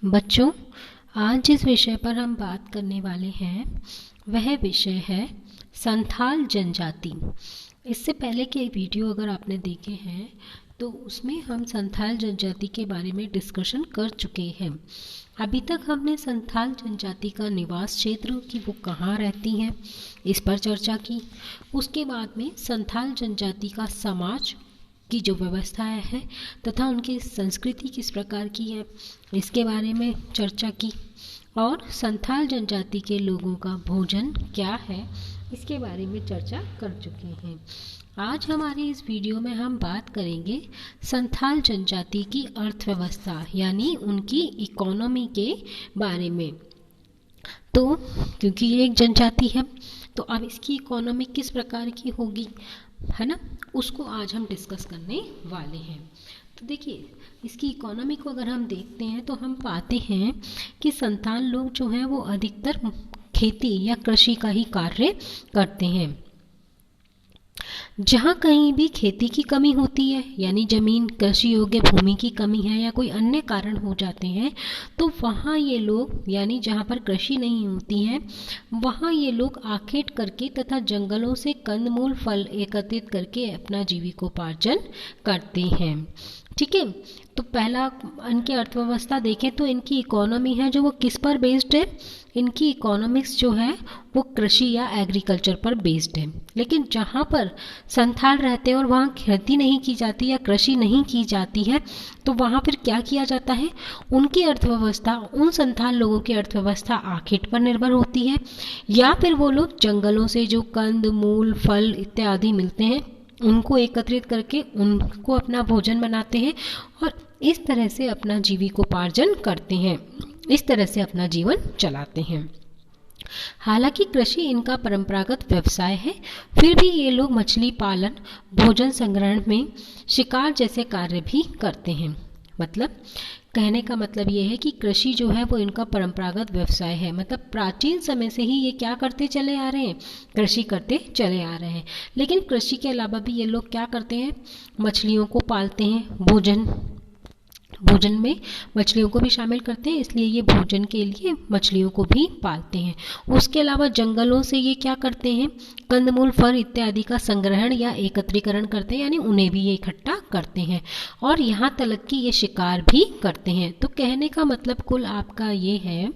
बच्चों, आज जिस विषय पर हम बात करने वाले हैं वह विषय है संथाल जनजाति। इससे पहले के वीडियो अगर आपने देखे हैं तो उसमें हम संथाल जनजाति के बारे में डिस्कशन कर चुके हैं। अभी तक हमने संथाल जनजाति का निवास क्षेत्र कि वो कहाँ रहती हैं इस पर चर्चा की। उसके बाद में संथाल जनजाति का समाज की जो व्यवस्था है तथा उनकी संस्कृति किस प्रकार की है इसके बारे में चर्चा की, और संथाल जनजाति के लोगों का भोजन क्या है इसके बारे में चर्चा कर चुके हैं। आज हमारे इस वीडियो में हम बात करेंगे संथाल जनजाति की अर्थव्यवस्था यानी उनकी इकोनॉमी के बारे में। तो क्योंकि ये एक जनजाति है तो अब इसकी इकोनॉमी किस प्रकार की होगी, है ना, उसको आज हम डिस्कस करने वाले हैं। तो देखिए, इसकी इकोनॉमी को अगर हम देखते हैं तो हम पाते हैं कि संथाल लोग जो हैं वो अधिकतर खेती या कृषि का ही कार्य करते हैं। जहाँ कहीं भी खेती की कमी होती है यानी जमीन कृषि योग्य भूमि की कमी है या कोई अन्य कारण हो जाते हैं तो वहाँ ये लोग यानी जहाँ पर कृषि नहीं होती है वहाँ ये लोग आखेट करके तथा जंगलों से कंदमूल फल एकत्रित करके अपना जीविकोपार्जन करते हैं। ठीक है, तो पहला इनकी अर्थव्यवस्था देखें तो इनकी इकोनॉमी है जो वो किस पर बेस्ड है, इनकी इकोनॉमिक्स जो है वो कृषि या एग्रीकल्चर पर बेस्ड है। लेकिन जहाँ पर संथाल रहते हैं और वहाँ खेती नहीं की जाती या कृषि नहीं की जाती है तो वहाँ फिर क्या किया जाता है, उनकी अर्थव्यवस्था उन संथाल लोगों की अर्थव्यवस्था आखेट पर निर्भर होती है या फिर वो लोग जंगलों से जो कंद मूल फल इत्यादि मिलते हैं उनको एकत्रित करके उनको अपना भोजन बनाते हैं और इस तरह से अपना जीविकोपार्जन करते हैं, इस तरह से अपना जीवन चलाते हैं। हालांकि कृषि इनका परंपरागत व्यवसाय है, फिर भी ये लोग मछली पालन, भोजन संग्रहण में शिकार जैसे कार्य भी करते हैं। मतलब कहने का मतलब ये है कि कृषि जो है वो इनका परंपरागत व्यवसाय है। मतलब प्राचीन समय से ही ये क्या करते चले आ रहे हैं, कृषि करते चले आ रहे हैं। लेकिन कृषि के अलावा भी ये लोग क्या करते हैं, मछलियों को पालते हैं, भोजन में मछलियों को भी शामिल करते हैं, इसलिए ये भोजन के लिए मछलियों को भी पालते हैं। उसके अलावा जंगलों से ये क्या करते हैं, कंदमूल फल इत्यादि का संग्रहण या एकत्रीकरण करते हैं यानी उन्हें भी ये इकट्ठा करते हैं और यहाँ तक कि ये शिकार भी करते हैं। तो कहने का मतलब कुल आपका ये है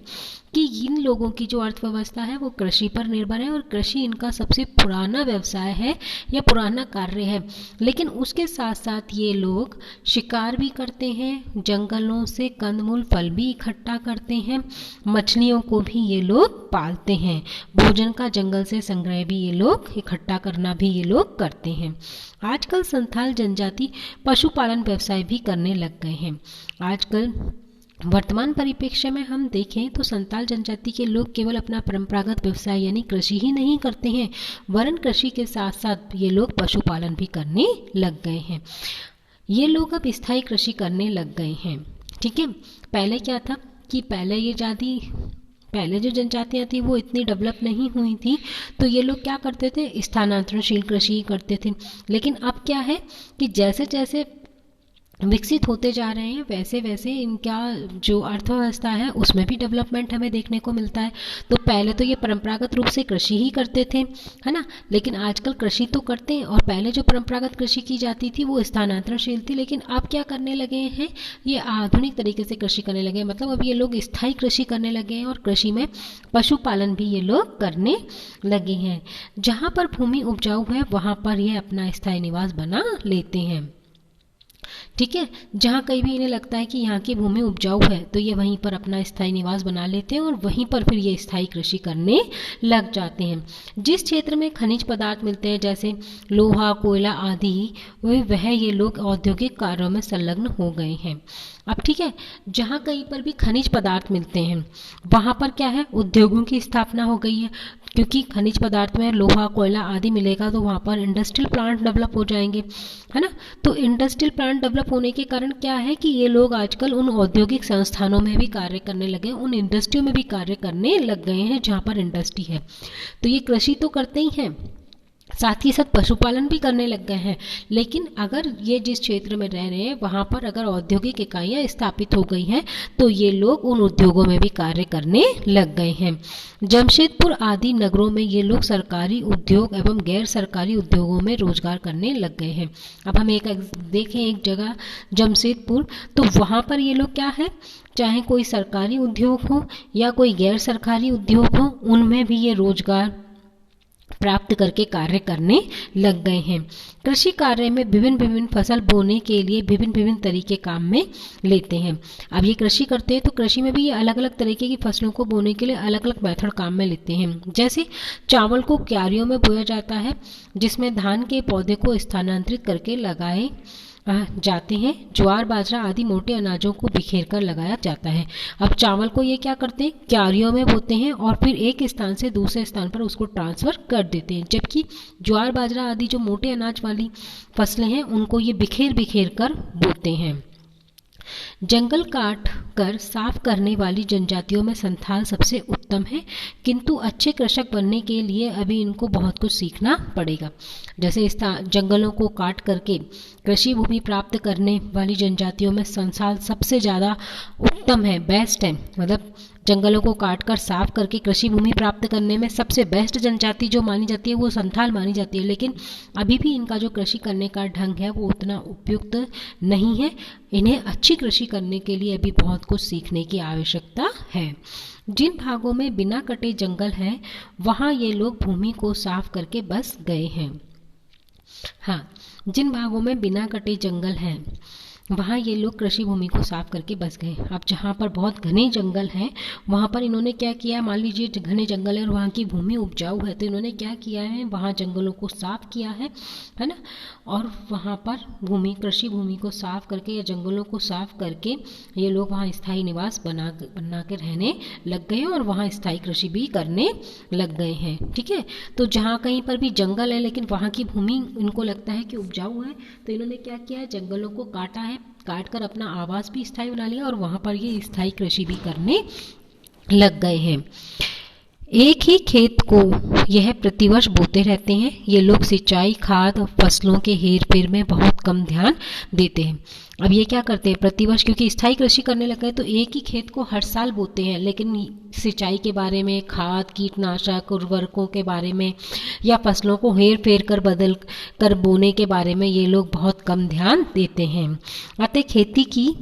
कि इन लोगों की जो अर्थव्यवस्था है वो कृषि पर निर्भर है और कृषि इनका सबसे पुराना व्यवसाय है या पुराना कार्य है। लेकिन उसके साथ साथ ये लोग शिकार भी करते हैं, जंगलों से कंदमूल फल भी इकट्ठा करते हैं, मछलियों को भी ये लोग पालते हैं, भोजन का जंगल से संग्रह भी ये लोग इकट्ठा करना भी ये लोग करते हैं। आजकल संथाल जनजाति पशुपालन व्यवसाय भी करने लग गए हैं। आजकल वर्तमान परिप्रेक्ष्य में हम देखें तो संथाल जनजाति के लोग केवल अपना परंपरागत व्यवसाय यानी कृषि ही नहीं करते हैं, वरन कृषि के साथ साथ ये लोग पशुपालन भी करने लग गए हैं। ये लोग अब स्थायी कृषि करने लग गए हैं। ठीक है, पहले क्या था कि पहले जो जनजातियाँ थी वो इतनी डेवलप नहीं हुई थी तो ये लोग क्या करते थे, स्थानांतरणशील कृषि करते थे। लेकिन अब क्या है कि जैसे जैसे विकसित होते जा रहे हैं वैसे वैसे इनका जो अर्थव्यवस्था है उसमें भी डेवलपमेंट हमें देखने को मिलता है। तो पहले तो ये परंपरागत रूप से कृषि ही करते थे, है ना, लेकिन आजकल कृषि तो करते हैं और पहले जो परंपरागत कृषि की जाती थी वो स्थानांतरणशील थी। लेकिन अब क्या करने लगे हैं, ये आधुनिक तरीके से कृषि करने लगे हैं। मतलब अब ये लोग स्थायी कृषि करने लगे हैं और कृषि में पशुपालन भी ये लोग करने लगे हैं। जहाँ पर भूमि उपजाऊ है वहाँ पर ये अपना स्थायी निवास बना लेते हैं। ठीक है, जहाँ कहीं भी इन्हें लगता है कि यहाँ की भूमि उपजाऊ है तो ये वहीं पर अपना स्थायी निवास बना लेते हैं और वहीं पर फिर ये स्थायी कृषि करने लग जाते हैं। जिस क्षेत्र में खनिज पदार्थ मिलते हैं जैसे लोहा कोयला आदि वह ये लोग औद्योगिक कार्यों में संलग्न हो गए हैं। अब ठीक है, जहाँ कहीं पर भी खनिज पदार्थ मिलते हैं वहाँ पर क्या है, उद्योगों की स्थापना हो गई है। क्योंकि खनिज पदार्थ में लोहा कोयला आदि मिलेगा तो वहाँ पर इंडस्ट्रियल प्लांट डेवलप हो जाएंगे, है ना। तो इंडस्ट्रियल प्लांट डेवलप होने के कारण क्या है कि ये लोग आजकल उन औद्योगिक संस्थानों में भी कार्य करने लगे, उन इंडस्ट्रियों में भी कार्य करने लग गए हैं जहाँ पर इंडस्ट्री है। तो ये कृषि तो करते ही हैं साथ ही साथ पशुपालन भी करने लग गए हैं। लेकिन अगर ये जिस क्षेत्र में रह रहे हैं वहाँ पर अगर औद्योगिक इकाइयाँ स्थापित हो गई हैं तो ये लोग उन उद्योगों में भी कार्य करने लग गए हैं। जमशेदपुर आदि नगरों में ये लोग सरकारी उद्योग एवं गैर सरकारी उद्योगों में रोजगार करने लग गए हैं। अब हम देखें एक जगह जमशेदपुर, तो वहाँ पर ये लोग क्या है, चाहे कोई सरकारी उद्योग हो या कोई गैर सरकारी उद्योग हो, उनमें भी ये रोजगार प्राप्त करके कार्य करने लग गए हैं। कृषि कार्य में विभिन्न विभिन्न फसल बोने के लिए विभिन्न विभिन्न तरीके काम में लेते हैं। अब ये कृषि करते हैं तो कृषि में भी ये अलग अलग तरीके की फसलों को बोने के लिए अलग अलग मेथड काम में लेते हैं। जैसे चावल को क्यारियों में बोया जाता है, जिसमें धान के पौधे को स्थानांतरित करके लगाए जाते हैं। ज्वार बाजरा आदि मोटे अनाजों को बिखेर कर लगाया जाता है। अब चावल को ये क्या करते हैं, क्यारियों में बोते हैं और फिर एक स्थान से दूसरे स्थान पर उसको ट्रांसफर कर देते हैं। जबकि ज्वार बाजरा आदि जो मोटे अनाज वाली फसलें हैं उनको ये बिखेर बिखेर कर बोते हैं। जंगल काट कर साफ करने वाली जनजातियों में संथाल सबसे उत्तम है, किंतु अच्छे कृषक बनने के लिए अभी इनको बहुत कुछ सीखना पड़ेगा। जैसे इस जंगलों को काट करके कृषि भूमि प्राप्त करने वाली जनजातियों में संथाल सबसे ज़्यादा उत्तम है, बेस्ट है। मतलब जंगलों को काटकर साफ करके कृषि भूमि प्राप्त करने में सबसे बेस्ट जनजाति जो मानी जाती है वो संथाल मानी जाती है। लेकिन अभी भी इनका जो कृषि करने का ढंग है वो उतना उपयुक्त नहीं है। इन्हें अच्छी कृषि करने के लिए अभी बहुत कुछ सीखने की आवश्यकता है। जिन भागों में बिना कटे जंगल हैं वहाँ ये लोग भूमि को साफ करके बस गए हैं। हाँ, जिन भागों में बिना कटे जंगल हैं वहाँ ये लोग कृषि भूमि को साफ करके बस गए। अब जहाँ पर बहुत घने जंगल हैं वहाँ पर इन्होंने क्या किया, मान लीजिए घने जंगल है और वहाँ की भूमि उपजाऊ है, तो इन्होंने क्या किया है, वहाँ जंगलों को साफ किया है ना, और वहाँ पर कृषि भूमि को साफ करके या जंगलों को साफ करके ये लोग वहाँ स्थायी निवास बना के रहने लग गए और वहाँ स्थायी कृषि भी करने लग गए हैं। ठीक है, तो जहाँ कहीं पर भी जंगल है लेकिन वहाँ की भूमि इनको लगता है कि उपजाऊ है, तो इन्होंने क्या किया है, जंगलों को काटा है, काट कर अपना आवास भी स्थायी बना लिया और वहाँ पर ये स्थायी कृषि भी करने लग गए हैं। एक ही खेत को यह प्रतिवर्ष बोते रहते हैं। ये लोग सिंचाई, खाद और फसलों के हेर फेर में बहुत कम ध्यान देते हैं। अब ये क्या करते हैं, प्रतिवर्ष क्योंकि स्थायी कृषि करने लग गए तो एक ही खेत को हर साल बोते हैं, लेकिन सिंचाई के बारे में, खाद, कीटनाशक, उर्वरकों के बारे में या फसलों को हेर फेर कर बदल कर बोने के बारे में ये लोग बहुत कम ध्यान देते हैं। अतः खेती की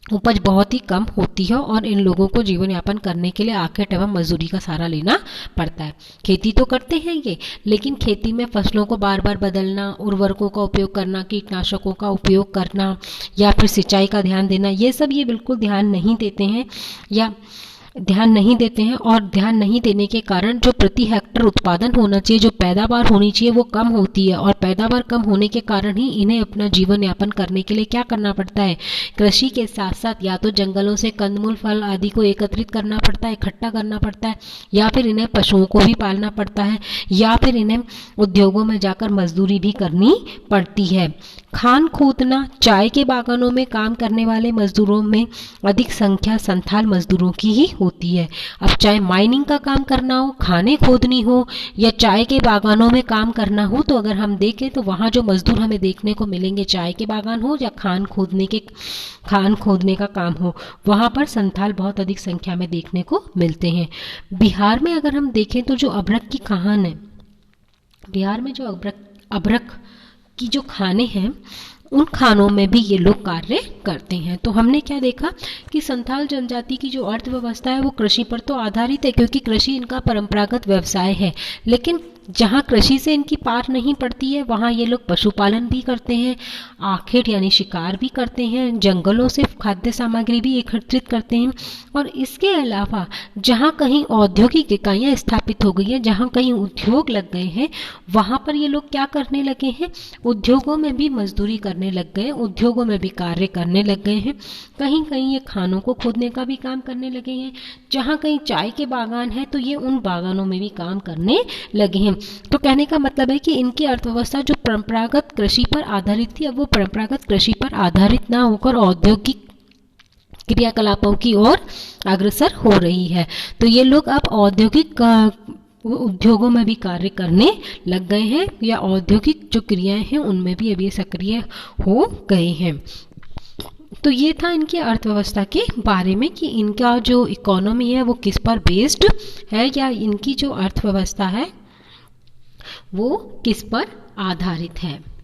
उपज बहुत ही कम होती है और इन लोगों को जीवन यापन करने के लिए आखेट एवं मजदूरी का सहारा लेना पड़ता है। खेती तो करते हैं ये, लेकिन खेती में फसलों को बार बार बदलना, उर्वरकों का उपयोग करना, कीटनाशकों का उपयोग करना या फिर सिंचाई का ध्यान देना, ये सब ये बिल्कुल ध्यान नहीं देते हैं और ध्यान नहीं देने के कारण जो प्रति हेक्टर उत्पादन होना चाहिए, जो पैदावार होनी चाहिए वो कम होती है और पैदावार कम होने के कारण ही इन्हें अपना जीवन यापन करने के लिए क्या करना पड़ता है, कृषि के साथ साथ या तो जंगलों से कंदमूल, फल आदि को एकत्रित करना पड़ता है, इकट्ठा करना पड़ता है, या फिर इन्हें पशुओं को भी पालना पड़ता है, या फिर इन्हें उद्योगों में जाकर मजदूरी भी करनी पड़ती है। खान खोदना, चाय के बागानों में काम करने वाले मजदूरों में अधिक संख्या संथाल मजदूरों की ही होती है। अब चाहे माइनिंग का काम करना हो, खाने खोदनी हो या चाय के बागानों में काम करना हो, तो अगर हम देखें तो वहाँ जो मजदूर हमें देखने को मिलेंगे, चाय के बागान हो या खान खोदने का काम हो, वहाँ पर संथाल बहुत अधिक संख्या में देखने को मिलते हैं। बिहार में अगर हम देखें तो जो अभ्रक की खान है, बिहार में जो अभ्रक की जो खाने हैं उन खानों में भी ये लोग कार्य करते हैं। तो हमने क्या देखा कि संथाल जनजाति की जो अर्थव्यवस्था है वो कृषि पर तो आधारित है, क्योंकि कृषि इनका परंपरागत व्यवसाय है। लेकिन जहाँ कृषि से इनकी पार नहीं पड़ती है वहाँ ये लोग पशुपालन भी करते हैं, आखेट यानी शिकार भी करते हैं, जंगलों से खाद्य सामग्री भी एकत्रित करते हैं। और इसके अलावा जहाँ कहीं औद्योगिक इकाइयाँ स्थापित हो गई हैं, जहाँ कहीं उद्योग लग गए हैं, वहाँ पर ये लोग क्या करने लगे हैं, उद्योगों में भी मजदूरी करने लग गए, उद्योगों में भी कार्य करने लग गए हैं। कहीं कहीं ये खानों को खोदने का भी काम करने लगे हैं। जहाँ कहीं चाय के बागान है तो ये उन बागानों में भी काम करने लगे हैं। तो कहने का मतलब है कि इनकी अर्थव्यवस्था जो परंपरागत कृषि पर आधारित थी, अब वो परंपरागत कृषि पर आधारित ना होकर औद्योगिक क्रियाकलापों की ओर अग्रसर हो रही है। तो ये लोग अब औद्योगिक उद्योगों में भी कार्य करने लग गए हैं, या औद्योगिक जो क्रियाएं हैं उनमें भी अब ये सक्रिय हो गए हैं। तो ये था इनकी अर्थव्यवस्था के बारे में कि इनका जो इकोनॉमी है वो किस पर बेस्ड है, या इनकी जो अर्थव्यवस्था है वो किस पर आधारित है।